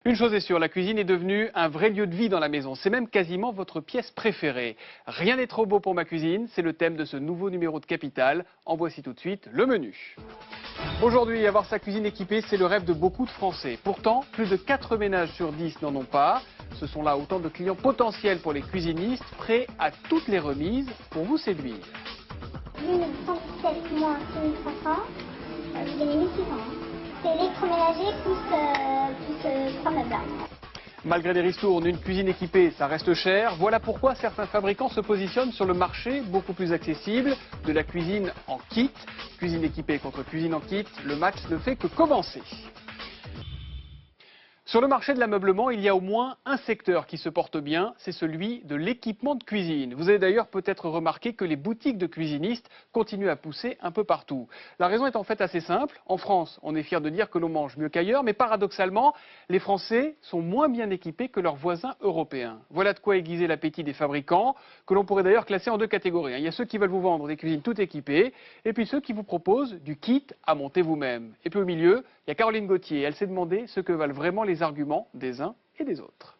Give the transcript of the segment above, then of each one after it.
Une chose est sûre, la cuisine est devenue un vrai lieu de vie dans la maison. C'est même quasiment votre pièce préférée. Rien n'est trop beau pour ma cuisine, c'est le thème de ce nouveau numéro de Capital. En voici tout de suite le menu. Aujourd'hui, avoir sa cuisine équipée, c'est le rêve de beaucoup de Français. Pourtant, plus de 4 ménages sur 10 n'en ont pas. Ce sont là autant de clients potentiels pour les cuisinistes, prêts à toutes les remises pour vous séduire. 1917 moins 6500, j'ai gagné 1600. C'est électroménager plus 3 meubles. Malgré les ristournes, une cuisine équipée, ça reste cher. Voilà pourquoi certains fabricants se positionnent sur le marché beaucoup plus accessible de la cuisine en kit. Cuisine équipée contre cuisine en kit, le match ne fait que commencer. Sur le marché de l'ameublement, il y a au moins un secteur qui se porte bien, c'est celui de l'équipement de cuisine. Vous avez d'ailleurs peut-être remarqué que les boutiques de cuisinistes continuent à pousser un peu partout. La raison est en fait assez simple. En France, on est fier de dire que l'on mange mieux qu'ailleurs, mais paradoxalement, les Français sont moins bien équipés que leurs voisins européens. Voilà de quoi aiguiser l'appétit des fabricants, que l'on pourrait d'ailleurs classer en deux catégories. Il y a ceux qui veulent vous vendre des cuisines toutes équipées, et puis ceux qui vous proposent du kit à monter vous-même. Et puis au milieu, il y a Caroline Gauthier. Elle s'est demandé ce que valent vraiment les arguments des uns et des autres.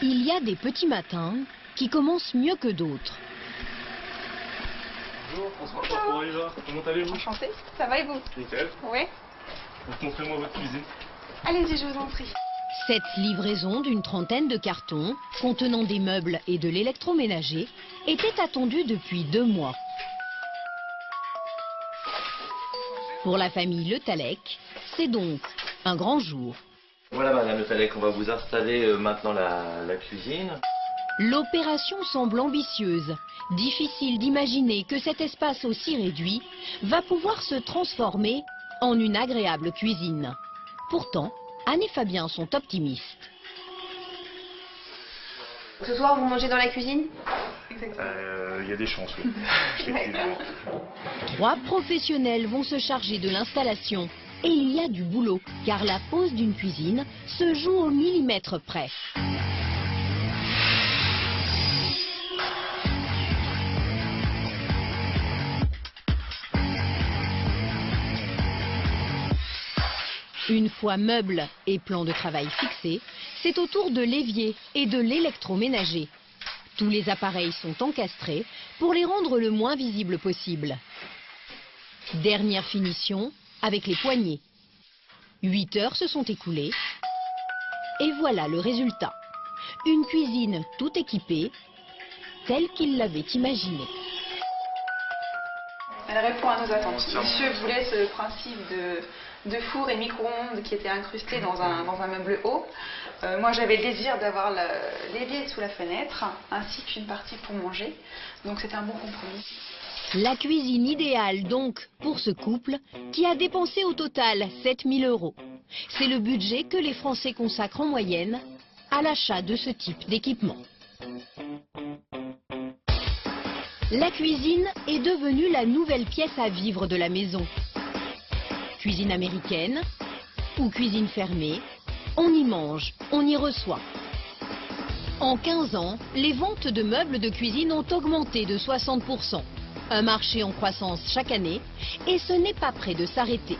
Il y a des petits matins qui commencent mieux que d'autres. Bonjour, François, comment Eva, comment allez-vous? Enchantée, ça va et vous? Nickel. Oui. Donc montrez-moi votre cuisine. Allez-y, je vous en prie. Cette livraison d'une trentaine de cartons contenant des meubles et de l'électroménager était attendue depuis 2 mois. Pour la famille Le Tallec, c'est donc un grand jour. Voilà Madame Le Tallec, on va vous installer maintenant la cuisine. L'opération semble ambitieuse. Difficile d'imaginer que cet espace aussi réduit va pouvoir se transformer en une agréable cuisine. Pourtant, Anne et Fabien sont optimistes. Ce soir, vous mangez dans la cuisine? Il y a des chances, oui. Effectivement. 3 professionnels vont se charger de l'installation. Et il y a du boulot, car la pose d'une cuisine se joue au millimètre près. Une fois meubles et plan de travail fixés, c'est au tour de l'évier et de l'électroménager. Tous les appareils sont encastrés pour les rendre le moins visibles possible. Dernière finition avec les poignées. 8 heures se sont écoulées et voilà le résultat. Une cuisine tout équipée, telle qu'il l'avait imaginée. Elle répond à nos attentes. Monsieur voulait ce principe de four et micro-ondes qui était incrusté dans un meuble haut. Moi, j'avais le désir d'avoir l'évier sous la fenêtre, ainsi qu'une partie pour manger. Donc, c'était un bon compromis. La cuisine idéale donc pour ce couple qui a dépensé au total 7 000 €. C'est le budget que les Français consacrent en moyenne à l'achat de ce type d'équipement. La cuisine est devenue la nouvelle pièce à vivre de la maison. Cuisine américaine ou cuisine fermée, on y mange, on y reçoit. En 15 ans, les ventes de meubles de cuisine ont augmenté de 60 %. Un marché en croissance chaque année et ce n'est pas près de s'arrêter.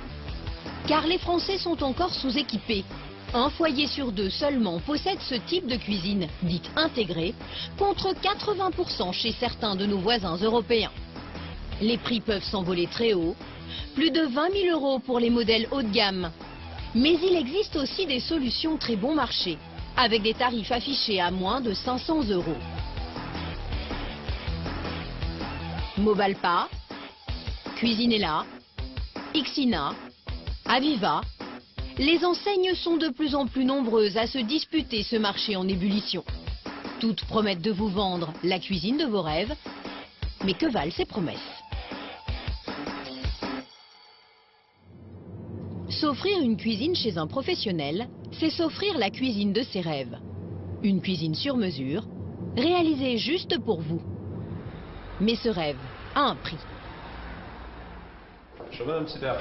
Car les Français sont encore sous-équipés. Un foyer sur 2 seulement possède ce type de cuisine, dite intégrée, contre 80 % chez certains de nos voisins européens. Les prix peuvent s'envoler très haut, plus de 20 000 € pour les modèles haut de gamme. Mais il existe aussi des solutions très bon marché, avec des tarifs affichés à moins de 500 €. Mobalpa, Cuisinella, Ixina, Aviva, les enseignes sont de plus en plus nombreuses à se disputer ce marché en ébullition. Toutes promettent de vous vendre la cuisine de vos rêves, mais que valent ces promesses? S'offrir une cuisine chez un professionnel, c'est s'offrir la cuisine de ses rêves. Une cuisine sur mesure, réalisée juste pour vous. Mais ce rêve a un prix. Bonjour Madame Suter.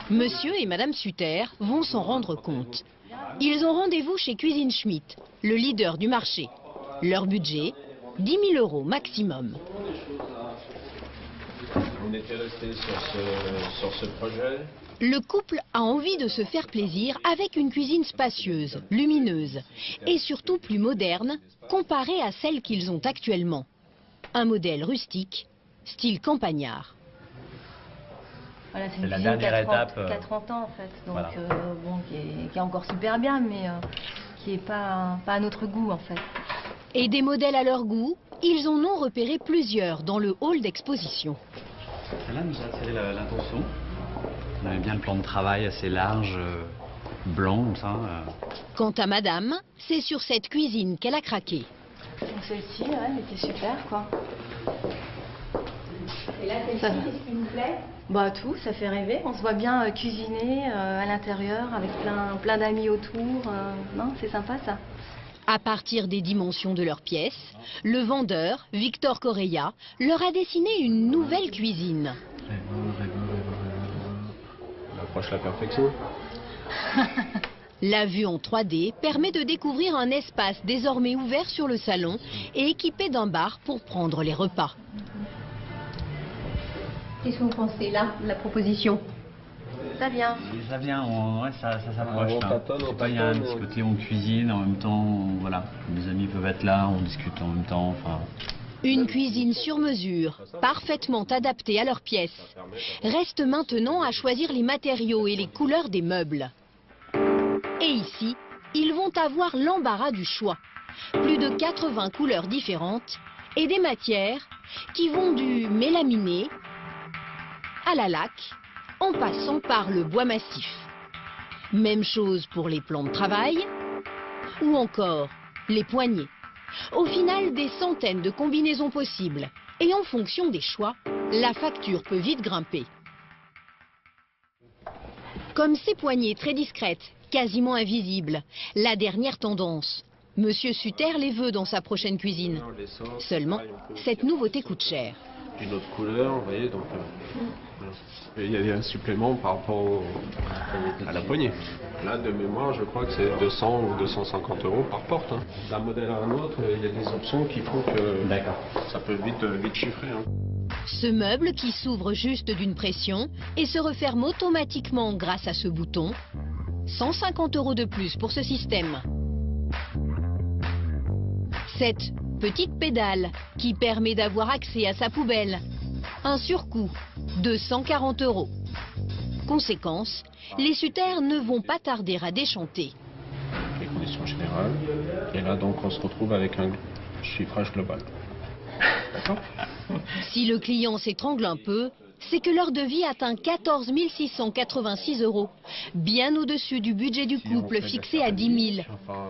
Monsieur et Madame Suter vont s'en rendre compte. Ils ont rendez-vous chez Cuisine Schmitt, le leader du marché. Leur budget, 10 000 € maximum. On était resté sur ce projet Le couple a envie de se faire plaisir avec une cuisine spacieuse, lumineuse et surtout plus moderne comparée à celle qu'ils ont actuellement. Un modèle rustique, style campagnard. Voilà, C'est la dernière étape. Qui a 30 ans en fait, donc voilà. bon, qui est encore super bien, mais qui n'est pas à notre goût en fait. Et des modèles à leur goût, ils en ont repéré plusieurs dans le hall d'exposition. Celle-là nous a attiré l'attention. On avait bien le plan de travail assez large, blanc comme ça. Quant à madame, c'est sur cette cuisine qu'elle a craqué. Donc celle-ci, ouais, elle était super quoi. Et là, celle-ci, qu'est-ce qui vous plaît? Bah tout, ça fait rêver. On se voit bien cuisiner à l'intérieur avec plein d'amis autour. Non, c'est sympa ça. À partir des dimensions de leurs pièces, le vendeur, Victor Correia, leur a dessiné une nouvelle cuisine. On approche la perfection. La vue en 3D permet de découvrir un espace désormais ouvert sur le salon et équipé d'un bar pour prendre les repas. Qu'est-ce que vous pensez là, de la proposition? Ça vient. Ça vient, ouais, ça s'approche. On là. tâtonne, Je sais on pas, il y a un tâtonne. petit côté on cuisine, en même temps, voilà. Mes amis peuvent être là, on discute en même temps. Enfin. Une cuisine sur mesure, parfaitement adaptée à leurs pièces. Reste maintenant à choisir les matériaux et les couleurs des meubles. Et ici, ils vont avoir l'embarras du choix. Plus de 80 couleurs différentes et des matières qui vont du mélaminé à la laque, en passant par le bois massif. Même chose pour les plans de travail ou encore les poignées. Au final, des centaines de combinaisons possibles. Et en fonction des choix, la facture peut vite grimper. Comme ces poignées très discrètes, quasiment invisibles, la dernière tendance. Monsieur Sutter les veut dans sa prochaine cuisine. Seulement, cette nouveauté coûte cher. Une autre couleur, vous voyez, donc et il y a un supplément par rapport à la poignée. Là, de mémoire, je crois que c'est 200 ou 250 € par porte. Hein. D'un modèle à un autre, il y a des options qui font que ça peut vite chiffrer. Hein. Ce meuble qui s'ouvre juste d'une pression et se referme automatiquement grâce à ce bouton. 150 € de plus pour ce système. Cette petite pédale qui permet d'avoir accès à sa poubelle. Un surcoût de 140 €. Conséquence, les Sutter ne vont pas tarder à déchanter. Les conditions générales. Et là, donc, on se retrouve avec un chiffrage global. D'accord ? Si le client s'étrangle un peu, c'est que leur devis atteint 14 686 €, bien au-dessus du budget du couple fixé à 10 000.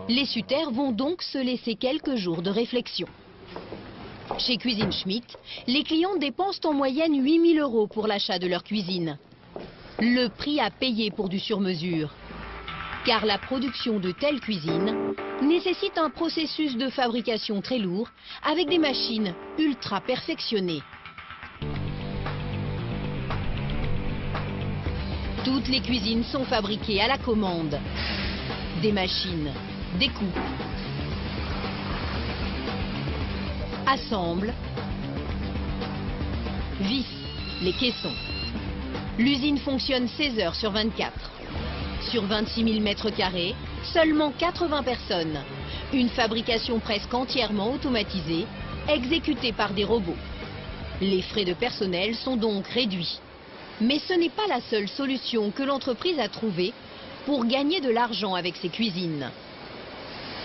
Les Sutter vont donc se laisser quelques jours de réflexion. Chez Cuisine Schmitt, les clients dépensent en moyenne 8 000 € pour l'achat de leur cuisine. Le prix à payer pour du sur-mesure. Car la production de telles cuisines nécessite un processus de fabrication très lourd avec des machines ultra perfectionnées. Toutes les cuisines sont fabriquées à la commande. Des machines découpent, assemblent, vissent les caissons. L'usine fonctionne 16 heures sur 24. Sur 26 000 mètres carrés, seulement 80 personnes. Une fabrication presque entièrement automatisée, exécutée par des robots. Les frais de personnel sont donc réduits. Mais ce n'est pas la seule solution que l'entreprise a trouvée pour gagner de l'argent avec ses cuisines.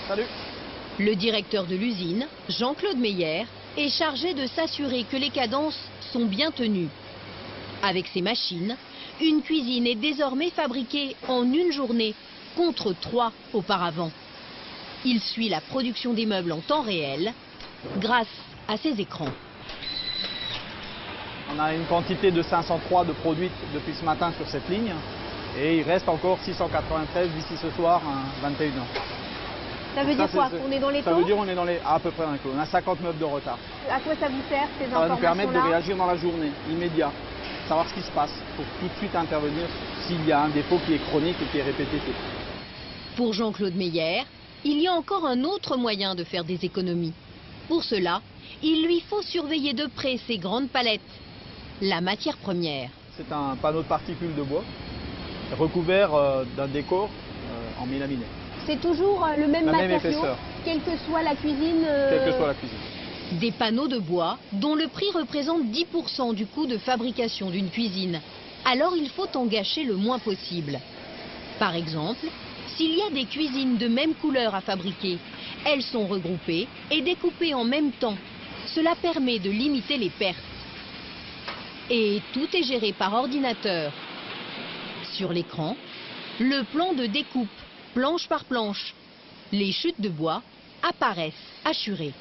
Salut. Le directeur de l'usine, Jean-Claude Meyer, est chargé de s'assurer que les cadences sont bien tenues. Avec ces machines, une cuisine est désormais fabriquée en une journée, contre 3 auparavant. Il suit la production des meubles en temps réel, grâce à ces écrans. On a une quantité de 503 de produits depuis ce matin sur cette ligne. Et il reste encore 693 d'ici ce soir à 21h. Ça veut dire quoi? On est dans les Ça taux? veut dire on est dans les, à peu près dans les taux. On a 50 meubles de retard. À quoi ça vous sert ces Ça va nous permettre de informations-là? réagir dans la journée, immédiat. Savoir ce qui se passe pour tout de suite intervenir s'il y a un défaut qui est chronique et qui est répétitif. Pour Jean-Claude Meyer, il y a encore un autre moyen de faire des économies. Pour cela, il lui faut surveiller de près ces grandes palettes, la matière première. C'est un panneau de particules de bois recouvert d'un décor en mélaminé. C'est toujours le même La même matériau, épaisseur. quelle que soit la cuisine. Quelle que soit la cuisine. Des panneaux de bois dont le prix représente 10% du coût de fabrication d'une cuisine. Alors il faut en gâcher le moins possible. Par exemple, s'il y a des cuisines de même couleur à fabriquer, elles sont regroupées et découpées en même temps. Cela permet de limiter les pertes. Et tout est géré par ordinateur. Sur l'écran, le plan de découpe, planche par planche. Les chutes de bois apparaissent assurées.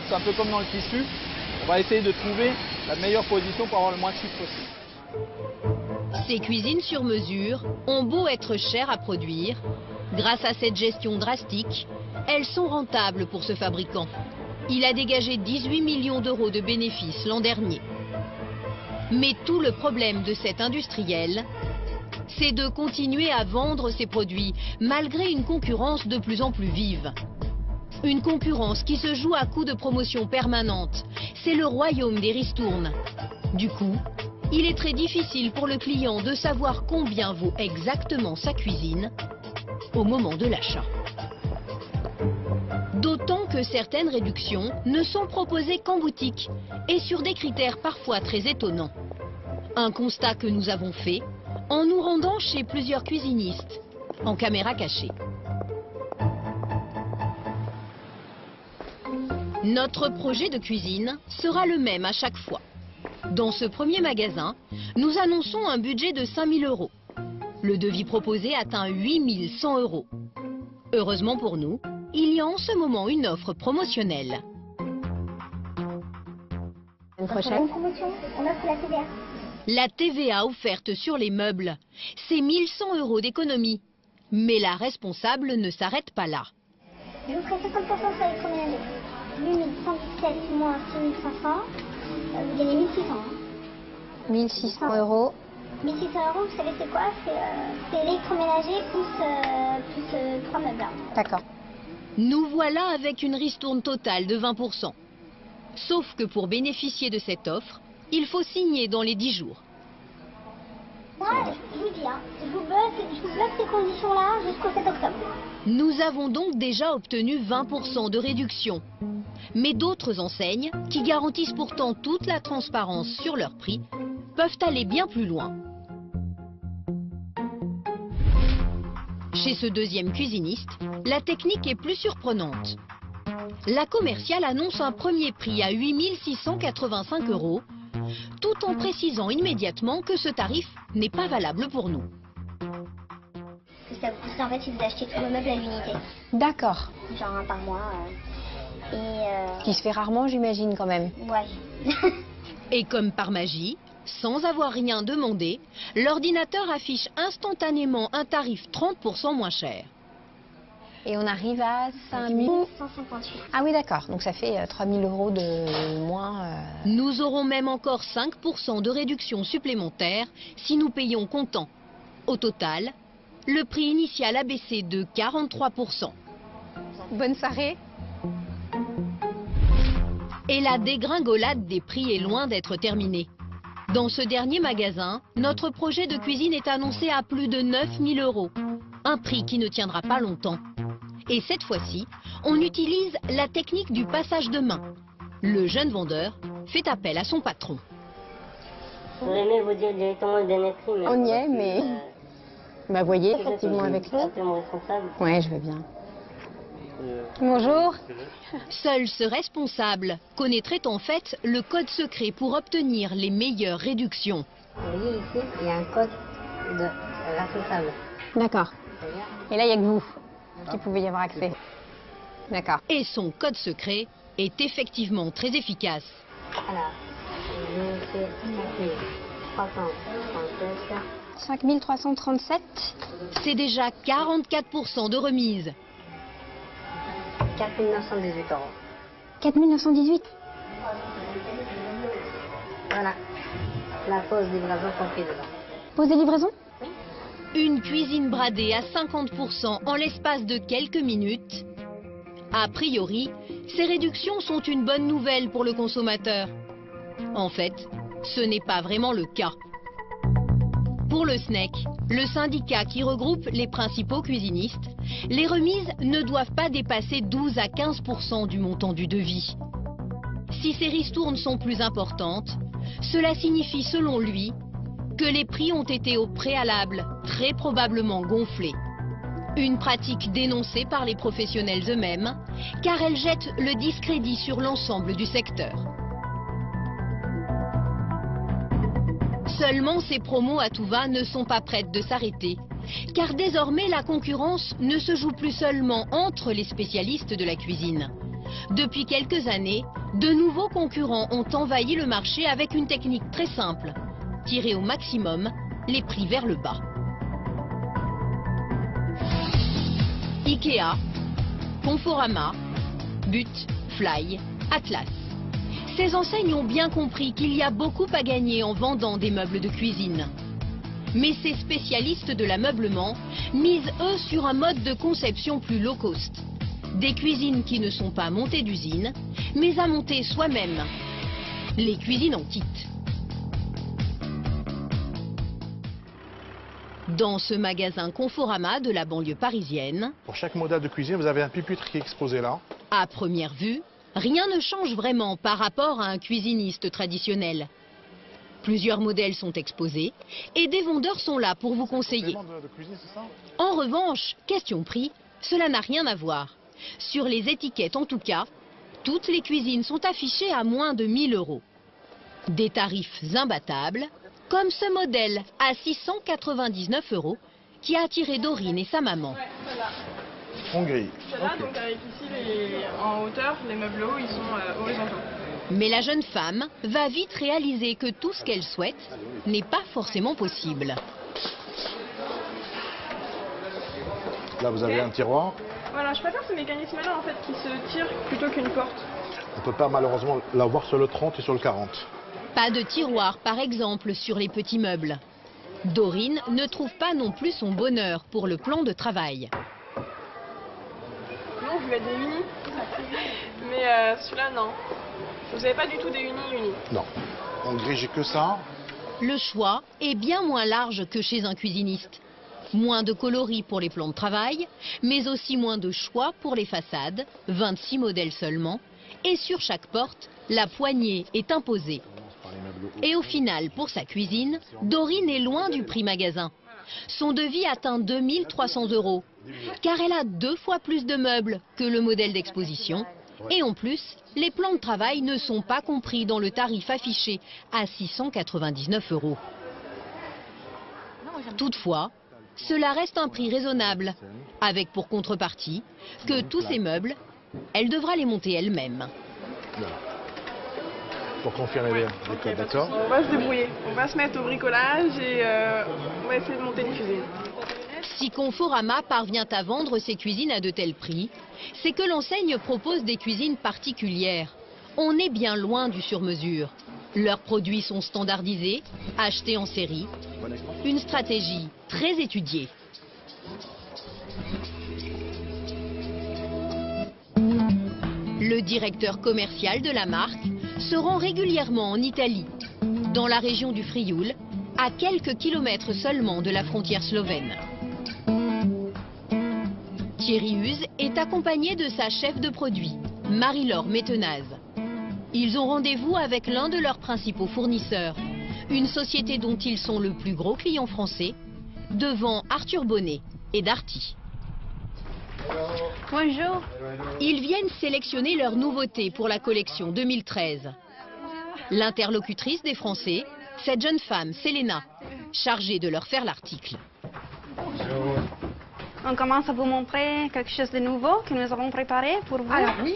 C'est un peu comme dans le tissu. On va essayer de trouver la meilleure position pour avoir le moins de chutes possible. Ces cuisines sur mesure ont beau être chères à produire, grâce à cette gestion drastique, elles sont rentables pour ce fabricant. Il a dégagé 18 millions d'euros de bénéfices l'an dernier. Mais tout le problème de cet industriel, c'est de continuer à vendre ses produits malgré une concurrence de plus en plus vive. Une concurrence qui se joue à coups de promotion permanente. C'est le royaume des ristournes. Du coup, il est très difficile pour le client de savoir combien vaut exactement sa cuisine au moment de l'achat. D'autant que certaines réductions ne sont proposées qu'en boutique et sur des critères parfois très étonnants. Un constat que nous avons fait en nous rendant chez plusieurs cuisinistes en caméra cachée. Notre projet de cuisine sera le même à chaque fois. Dans ce premier magasin, nous annonçons un budget de 5 000 euros. Le devis proposé atteint 8 100 euros. Heureusement pour nous, il y a en ce moment une offre promotionnelle. Une prochaine. Une promotion, on offre la TVA. La TVA offerte sur les meubles, c'est 1 100 euros d'économie. Mais la responsable ne s'arrête pas là. Je vous ferai 50% sur l'électroménager. 8117 moins 6500, vous gagnez 1600. 1600 euros. 1600 euros, vous savez c'est quoi? C'est l'électroménager plus 3 meubles. D'accord. Nous voilà avec une ristourne totale de 20%. Sauf que pour bénéficier de cette offre, il faut signer dans les 10 jours. Moi, je vous dis, je vous bloque ces conditions-là jusqu'au 7 octobre. Nous avons donc déjà obtenu 20% de réduction. Mais d'autres enseignes, qui garantissent pourtant toute la transparence sur leur prix, peuvent aller bien plus loin. Chez ce deuxième cuisiniste, la technique est plus surprenante. La commerciale annonce un premier prix à 8 685 euros, tout en précisant immédiatement que ce tarif n'est pas valable pour nous. Ça vous coûterait en fait si vous achetez tous vos meubles à l'unité. D'accord. Genre un par mois. Ce qui se fait rarement, j'imagine, quand même. Ouais. Et comme par magie, sans avoir rien demandé, l'ordinateur affiche instantanément un tarif 30% moins cher. Et on arrive à 5 158. Ah oui, d'accord. Donc ça fait 3 000 euros de moins. Nous aurons même encore 5% de réduction supplémentaire si nous payons comptant. Au total, le prix initial a baissé de 43%. Bonne soirée. Et la dégringolade des prix est loin d'être terminée. Dans ce dernier magasin, notre projet de cuisine est annoncé à plus de 9 000 euros. Un prix qui ne tiendra pas longtemps. Et cette fois-ci, on utilise la technique du passage de main. Le jeune vendeur fait appel à son patron. Vous aimez vous dire directement le dernier prix, mais On y est, mais... Bah voyez, Vous effectivement, êtes avec nous. simplement responsable. Ouais, je veux bien. Bonjour. Seul ce responsable connaîtrait en fait le code secret pour obtenir les meilleures réductions. Vous voyez ici, il y a un code de responsable. D'accord. Et là, il n'y a que vous qui pouvez y avoir accès. D'accord. Et son code secret est effectivement très efficace. Alors, je fais 5337. 5337. C'est déjà 44% de remise. 4 918 euros. 4918. Voilà. La pause livraison compris dedans. Pause de livraison? Une cuisine bradée à 50% en l'espace de quelques minutes. A priori, ces réductions sont une bonne nouvelle pour le consommateur. En fait, Ce n'est pas vraiment le cas. Pour le SNEC, le syndicat qui regroupe les principaux cuisinistes, les remises ne doivent pas dépasser 12 à 15% du montant du devis. Si ces ristournes sont plus importantes, cela signifie selon lui que les prix ont été au préalable très probablement gonflés. Une pratique dénoncée par les professionnels eux-mêmes, car elle jette le discrédit sur l'ensemble du secteur. Seulement, ces promos à tout va ne sont pas prêtes de s'arrêter, car désormais la concurrence ne se joue plus seulement entre les spécialistes de la cuisine. Depuis quelques années, de nouveaux concurrents ont envahi le marché avec une technique très simple, tirer au maximum les prix vers le bas. Ikea, Conforama, But, Fly, Atlas. Ces enseignes ont bien compris qu'il y a beaucoup à gagner en vendant des meubles de cuisine. Mais ces spécialistes de l'ameublement misent eux sur un mode de conception plus low cost. Des cuisines qui ne sont pas montées d'usine, mais à monter soi-même. Les cuisines en kit. Dans ce magasin Conforama de la banlieue parisienne, pour chaque modèle de cuisine, vous avez un pupitre qui est exposé là. À première vue, rien ne change vraiment par rapport à un cuisiniste traditionnel. Plusieurs modèles sont exposés et des vendeurs sont là pour vous conseiller. En revanche, question prix, cela n'a rien à voir. Sur les étiquettes en tout cas, toutes les cuisines sont affichées à moins de 1 000 €. Des tarifs imbattables, comme ce modèle à 699 € qui a attiré Dorine et sa maman. Hongrie. Voilà, donc avec ici, en hauteur, les meubles hauts, ils sont horizontaux. Mais la jeune femme va vite réaliser que tout ce qu'elle souhaite n'est pas forcément possible. Là, vous avez un tiroir. Voilà, je préfère ce mécanisme-là, en fait, qui se tire plutôt qu'une porte. On ne peut pas malheureusement l'avoir sur le 30 et sur le 40. Pas de tiroir, par exemple, sur les petits meubles. Dorine ne trouve pas non plus son bonheur pour le plan de travail. Non, je voulais des unis. Mais celui-là, non. Vous n'avez pas du tout des unis. Non. En gris, j'ai que ça. Le choix est bien moins large que chez un cuisiniste. Moins de coloris pour les plans de travail, mais aussi moins de choix pour les façades, 26 modèles seulement. Et sur chaque porte, la poignée est imposée. Et au final, pour sa cuisine, Dorine est loin du prix magasin. Son devis atteint 2 300 €, car elle a 2 fois plus de meubles que le modèle d'exposition. Et en plus, les plans de travail ne sont pas compris dans le tarif affiché à 699 €. Toutefois, cela reste un prix raisonnable, avec pour contrepartie que tous ces meubles, elle devra les monter elle-même. Pour confirmer les codes, d'accord? On va se débrouiller, on va se mettre au bricolage et on va essayer de monter les cuisines. Si Conforama parvient à vendre ses cuisines à de tels prix, c'est que l'enseigne propose des cuisines particulières. On est bien loin du sur-mesure. Leurs produits sont standardisés, achetés en série. Une stratégie très étudiée. Le directeur commercial de la marque se rend régulièrement en Italie, dans la région du Frioul, à quelques kilomètres seulement de la frontière slovène. Thierry Huse est accompagné de sa chef de produit, Marie-Laure Métenaz. Ils ont rendez-vous avec l'un de leurs principaux fournisseurs, une société dont ils sont le plus gros client français, devant Arthur Bonnet et Darty. Bonjour. Ils viennent sélectionner leurs nouveautés pour la collection 2013. L'interlocutrice des Français, cette jeune femme, Selena, chargée de leur faire l'article. On commence à vous montrer quelque chose de nouveau que nous avons préparé pour vous. Alors oui.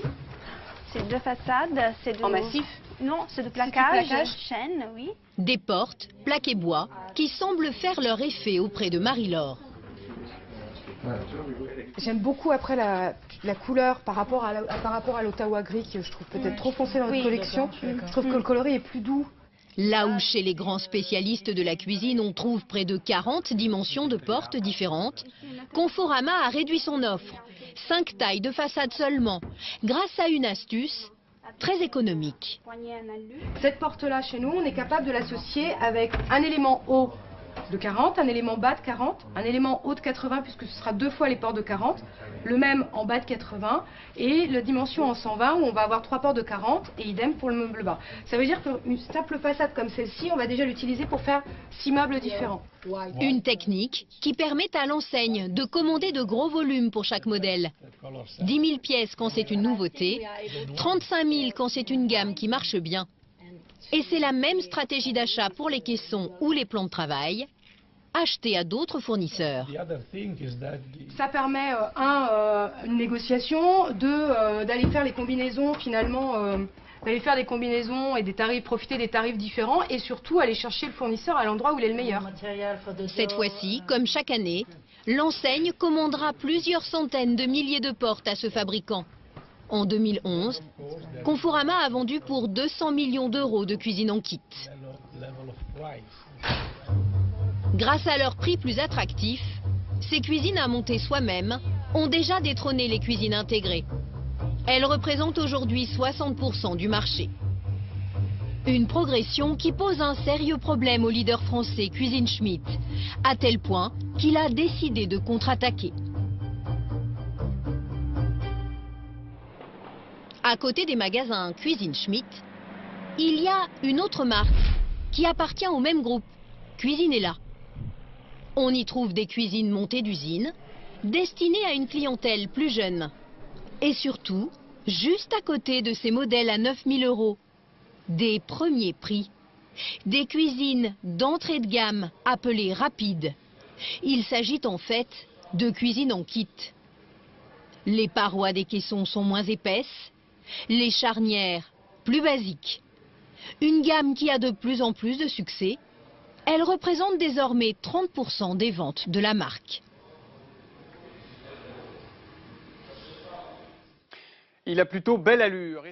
C'est deux façades. C'est en massif? Non, c'est de plaquage, chêne, oui. Des portes, plaquées bois, qui semblent faire leur effet auprès de Marie-Laure. J'aime beaucoup après la couleur par rapport à l'Ottawa gris que je trouve peut-être trop foncé dans notre collection. Je trouve que le coloris est plus doux. Là où chez les grands spécialistes de la cuisine on trouve près de 40 dimensions de portes différentes, Conforama a réduit son offre. 5 tailles de façade seulement, grâce à une astuce, très économique. Cette porte-là, chez nous, on est capable de l'associer avec un élément haut de 40, un élément bas de 40, un élément haut de 80, puisque ce sera 2 fois les portes de 40, le même en bas de 80, et la dimension en 120, où on va avoir 3 portes de 40, et idem pour le meuble bas. Ça veut dire qu'une simple façade comme celle-ci, on va déjà l'utiliser pour faire 6 meubles différents. Une technique qui permet à l'enseigne de commander de gros volumes pour chaque modèle. 10 000 pièces quand c'est une nouveauté, 35 000 quand c'est une gamme qui marche bien. Et c'est la même stratégie d'achat pour les caissons ou les plans de travail, achetés à d'autres fournisseurs. Ça permet, une négociation, d'aller faire les combinaisons finalement, d'aller faire des combinaisons et des tarifs, profiter des tarifs différents et surtout aller chercher le fournisseur à l'endroit où il est le meilleur. Cette fois-ci, comme chaque année, l'enseigne commandera plusieurs centaines de milliers de portes à ce fabricant. En 2011, Conforama a vendu pour 200 millions d'euros de cuisine en kit. Grâce à leur prix plus attractif, ces cuisines à monter soi-même ont déjà détrôné les cuisines intégrées. Elles représentent aujourd'hui 60% du marché. Une progression qui pose un sérieux problème au leader français Cuisine Schmitt, à tel point qu'il a décidé de contre-attaquer. À côté des magasins Cuisine Schmitt, il y a une autre marque qui appartient au même groupe, Cuisinella. On y trouve des cuisines montées d'usine, destinées à une clientèle plus jeune. Et surtout, juste à côté de ces modèles à 9 000 euros, des premiers prix. Des cuisines d'entrée de gamme appelées rapides. Il s'agit en fait de cuisine en kit. Les parois des caissons sont moins épaisses, les charnières plus basiques. Une gamme qui a de plus en plus de succès. Elle représente désormais 30% des ventes de la marque. Il a plutôt belle allure.